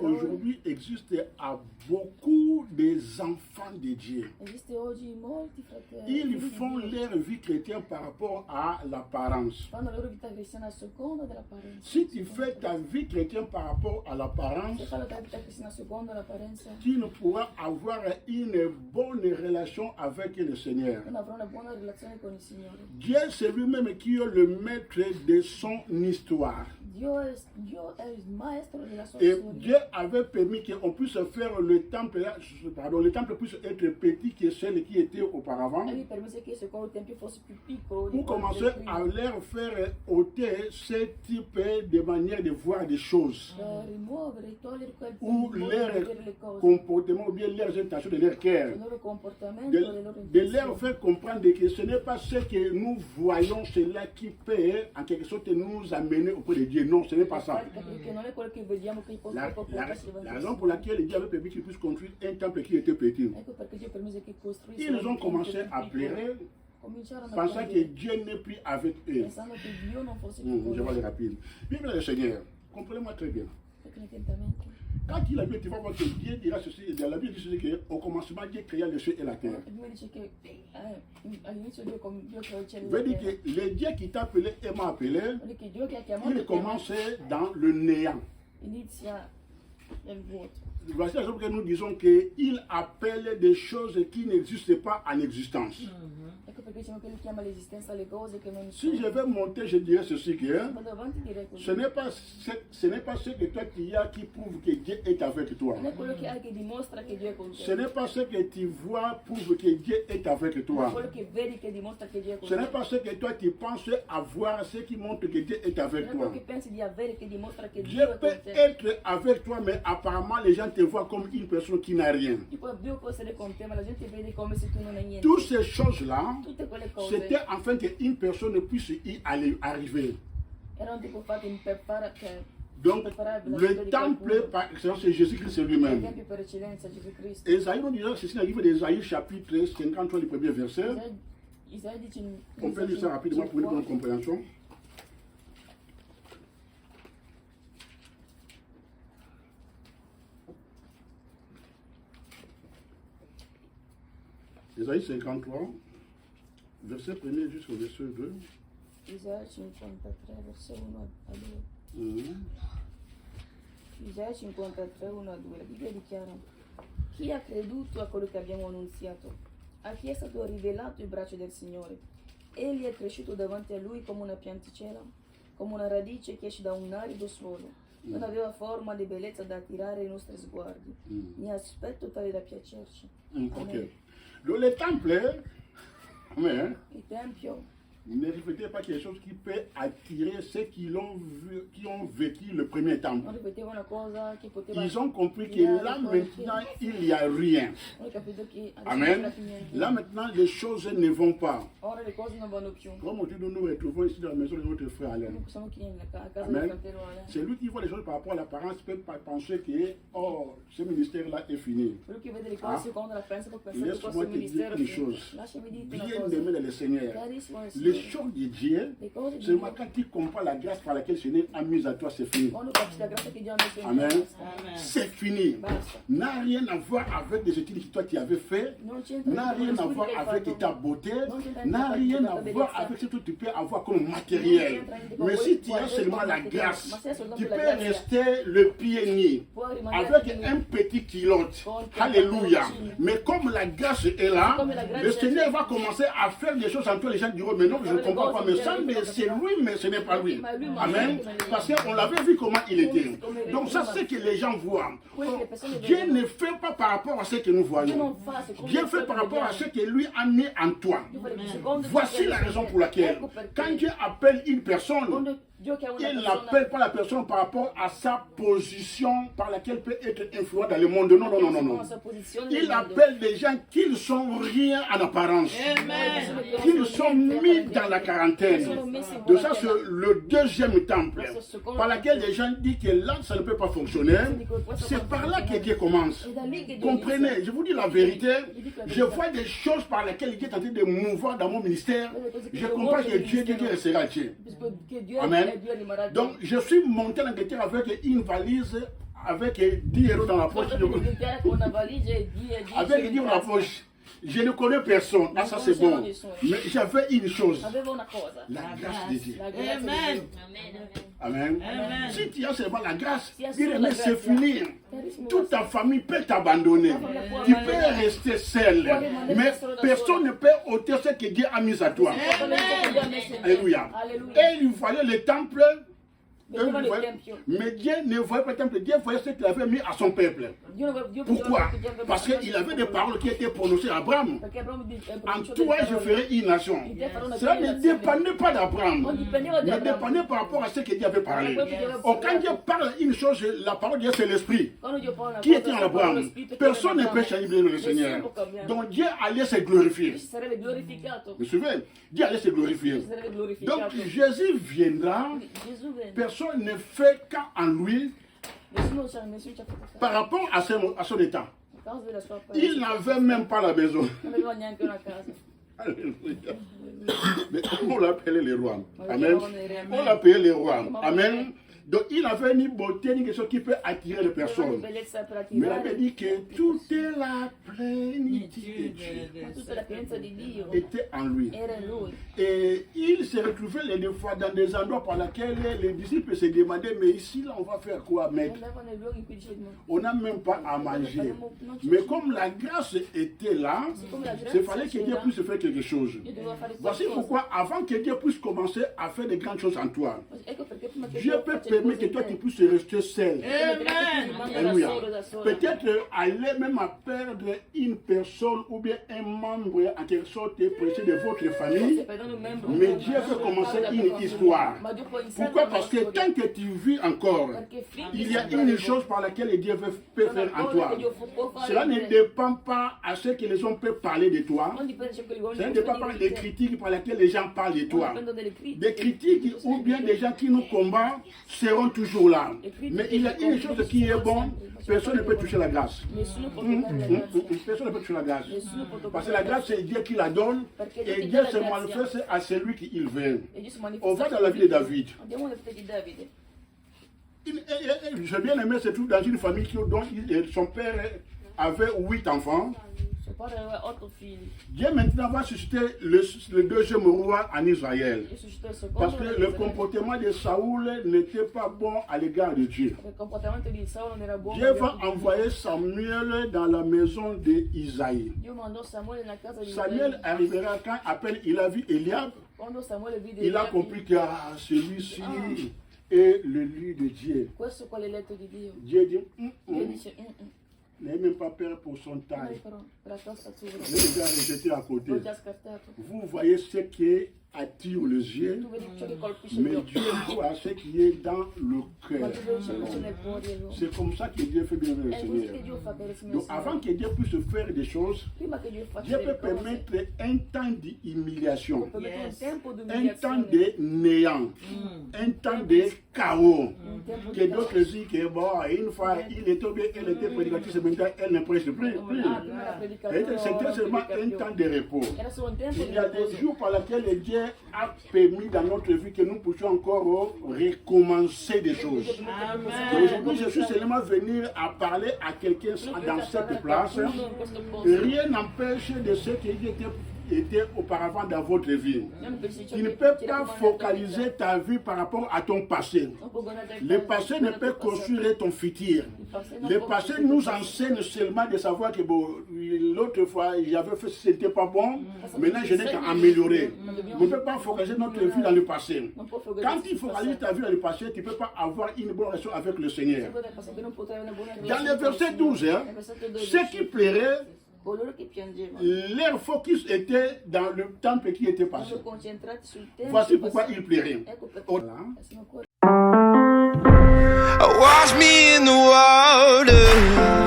aujourd'hui existe à beaucoup des enfants de Dieu. Ils font leur vie chrétienne par rapport à l'apparence. Si tu fais ta vie chrétienne par rapport à l'apparence, tu ne pourras avoir une bonne relation avec le Seigneur. Dieu, c'est lui-même qui est le maître de son histoire. Et Dieu avait permis qu'on puisse faire le temple, pardon, le temple puisse être petit que celui qui était auparavant, pour commencer à leur faire ôter ce type de manière de voir des choses, ou leur comportement, ou bien leurs intentions de leur cœur, de leur faire comprendre que ce n'est pas ce que nous voyons, cela qui peut en quelque sorte nous amener auprès de Dieu. Non, ce n'est pas ça. La raison pour laquelle Dieu avait permis qu'ils puissent construire un temple qui était petit. Ils ont commencé à pleurer, pensant que Dieu n'est plus avec eux. Je vais aller rapide. Bien, le Seigneur, comprenez-moi très bien. Quand il a vu, tu vas voir que Dieu dira ceci, la Bible dit ceci, qu'au commencement, Dieu créa le ciel et la terre. Veut dire que le Dieu qui t'a appelé et m'a appelé, il commençait dans le néant. Voici la raison que nous disons qu'il appelle des choses qui n'existent pas en existence. Si je vais monter, je dirais ceci, que ce n'est pas ce que toi tu as qui prouve que Dieu est avec toi. Ce n'est pas ce que tu vois prouve que Dieu est avec toi. Ce n'est pas ce que toi tu penses avoir, ce qui montre que Dieu est avec toi. Dieu peut être avec toi, mais apparemment les gens te voient comme une personne qui n'a rien. Toutes ces choses-là, c'était afin qu'une personne puisse y arriver. Donc, le temple, par excellence, c'est Jésus-Christ lui-même. Esaïe nous disait ceci dans le livre d'Esaïe, chapitre 53, le premier verset. On peut lire ça rapidement pour une bonne compréhension. Esaïe 53, verset 1er jusqu'au verset 2. Isaia 53, verset 1 a 2. Isaia 53, 1 a 2. La Bibbia dichiara: chi ha creduto a quello che abbiamo annunziato? A chi è stato rivelato il braccio del Signore? Egli è cresciuto davanti a lui come una pianticella, come una radice che esce da un arido suolo. Non aveva forma di bellezza da attirare i nostri sguardi, né aspetto tale da piacerci. Ok. Le temple, amen, Il Tempio ne reflétait pas quelque chose qui peut attirer ceux qui ont vécu le premier temple. non ripeteva una cosa che poteva. Ils ont compris que là maintenant il n'y a rien. Hanno capito che adesso non Amen. c'era più niente. Là maintenant les choses ne vont pas. Ora le cose non vanno più. Comme aujourd'hui nous nous retrouvons ici dans la maison de notre frère Alain. Noi possiamo chiedere a casa del Amen. fratello Ale. C'est lui qui voit les choses par rapport à l'apparence, peut pas penser que oh, ce ministère-là est fini. Quello che vede le cose secondo la pensa può pensare che Laisse-moi questo te dire ministero une è chose. finito. Lasciami dirti Bien una cosa. aimé dans le Seigneur. Carissimo nel Les Signore. choses de Dieu, Le cose di seulement Dio. quand tu comprends la grâce par laquelle le Seigneur a mis à toi, c'est fini. Quando capisci la grazia che Dio ha messo in Amen. te. C'est fini. Basta. N'a rien à voir avec les études que toi tu avais fait. Non c'entra N'a con rien lo à studio voir che hai avec fatto. ta beauté. Non c'entra N'a niente rien con à la voir bellezza. avec ce que tu peux avoir comme matériel. Non c'entra niente con Mais quello si che tu puoi as avere seulement come la materiale, grâce, ma se hai soltanto tu la peux grazia, rester le pied nu puoi rimanere avec un petit culotte. Alléluia. Mais comme la grâce est là, le Seigneur va commencer à faire des choses en toi. Les gens diront, mais non, je ne comprends pas. Mais ça, mais c'est lui, mais ce n'est pas lui. Amen. Parce qu'on l'avait vu comment il était. Donc ça, c'est que les gens voient. Dieu ne fait pas par rapport à ce que nous voyons. Dieu fait par rapport à ce que lui a mis en toi. Voici la raison pour laquelle, quand Dieu appelle une personne, il n'appelle pas la personne par rapport à sa position par laquelle peut être influente dans le monde. Non, non, non, non, non. Il appelle des gens qui ne sont rien en apparence. Qui sont mis dans la quarantaine. De ça, c'est le deuxième temple. Par laquelle les gens disent que là, ça ne peut pas fonctionner. C'est par là que Dieu commence. Comprenez, je vous dis la vérité. Je vois des choses par lesquelles Dieu est en train de mouvoir dans mon ministère. Je comprends que Dieu restera Dieu. Amen. Donc, je suis monté en Angleterre avec une valise avec 10 euros dans la poche. Avec 10 euros dans la poche. Je ne connais personne. Ah, ça c'est bon. Mais j'avais une chose. La grâce de Dieu. Amen. Amen. Amen. Si tu as seulement la grâce, c'est fini. Toute ta famille peut t'abandonner. Tu peux rester seul. Mais personne ne peut ôter ce que Dieu a mis à toi. Alléluia. Et il fallait le temple. Mais Dieu ne voyait pas le temple. Dieu voyait ce qu'il avait mis à son peuple. Pourquoi? Parce qu'il avait des paroles qui étaient prononcées à Abraham. En toi, je ferai une nation. Cela ne dépendait pas d'Abraham. Mais dépendait par rapport à ce que Dieu avait parlé. Or, quand Dieu parle une chose, la parole de Dieu, c'est l'esprit. Qui était en Abraham? Personne ne peut changer le Seigneur. Donc Dieu allait se glorifier. Vous vous souvenez? Dieu allait se glorifier. Donc Jésus viendra. Personne ne fait qu'en lui par rapport à son état. Il n'avait même pas la maison. Alléluia. Mais on l'appelait le roi. Amen. On l'appelait le roi. Amen. Donc il avait ni beauté ni quelque chose qui peut attirer les personnes. Mais il avait dit que toute la plénitude de Dieu était en lui. Et il se retrouvait des fois dans des endroits par lesquels les disciples se demandaient, mais ici là on va faire quoi, maître? On n'a même pas à manger. Mais comme la grâce était là, il fallait que Dieu puisse faire quelque chose. Voici pourquoi avant que Dieu puisse commencer à faire de grandes choses en toi, Dieu peut permettre que toi tu puisses rester seul. Alléluia. Peut-être aller même à perdre une personne ou bien un membre en quelque sorte précis de votre famille. Mais Dieu veut commencer une histoire. Pourquoi? Parce que tant que tu vis encore, il y a une chose par laquelle Dieu peut faire en toi. Cela ne dépend pas à ce que les gens peuvent parler de toi. Cela ne dépend pas des critiques par lesquelles les gens parlent de toi. Des critiques ou bien des gens qui nous combattent seront toujours là. Mais il y a une chose qui est bonne, personne ne peut toucher la grâce. Personne ne peut toucher la grâce. Parce que la grâce, c'est Dieu qui la donne et Dieu se manifeste à celui qui il veut. On va dans la vie de David. J'ai bien aimé se trouve dans une famille dont son père avait 8 enfants. Dieu maintenant va susciter le deuxième roi en Israël. Parce que le comportement de Saoul n'était pas bon à l'égard de Dieu. Dieu va envoyer Samuel dans la maison d'Isaïe. Samuel arrivera quand à peine il a vu Eliab. Il a compris que celui-ci est le lieu de Dieu. Dieu dit, n'ayez même pas peur pour son taille. Ne les a rejetés à côté. Vous voyez ce qui attire les yeux, mais Dieu voit ce qui est dans le cœur. C'est comme ça que Dieu fait bien le Seigneur. Donc avant que Dieu puisse faire des choses, Dieu peut permettre un temps d'humiliation, un temps de néant, un temps de chaos. Que d'autres disent que bon, une fois il était bien, elle était prédicatrice, maintenant elle ne prêche plus. C'était seulement un temps de repos. Il y a des jours par lesquels Dieu a permis dans notre vie que nous puissions encore recommencer des choses. Aujourd'hui, je suis seulement venu à parler à quelqu'un dans cette place. Rien n'empêche de ce qui était auparavant dans votre vie. Tu ne peux pas focaliser ta vie par rapport à ton passé. Le passé ne peut construire ton futur. Le passé nous enseigne seulement de savoir que bon, l'autre fois j'avais fait ce n'était pas bon, maintenant je n'ai qu'à améliorer. On ne peut pas focaliser notre vie dans le passé. Quand tu focalises ta vie dans le passé, tu ne peux pas avoir une bonne relation avec le Seigneur. Dans le verset 12, ce qui plairait, leur focus était dans le temple qui était passé. Voici pourquoi il plairait. Wash me in the water.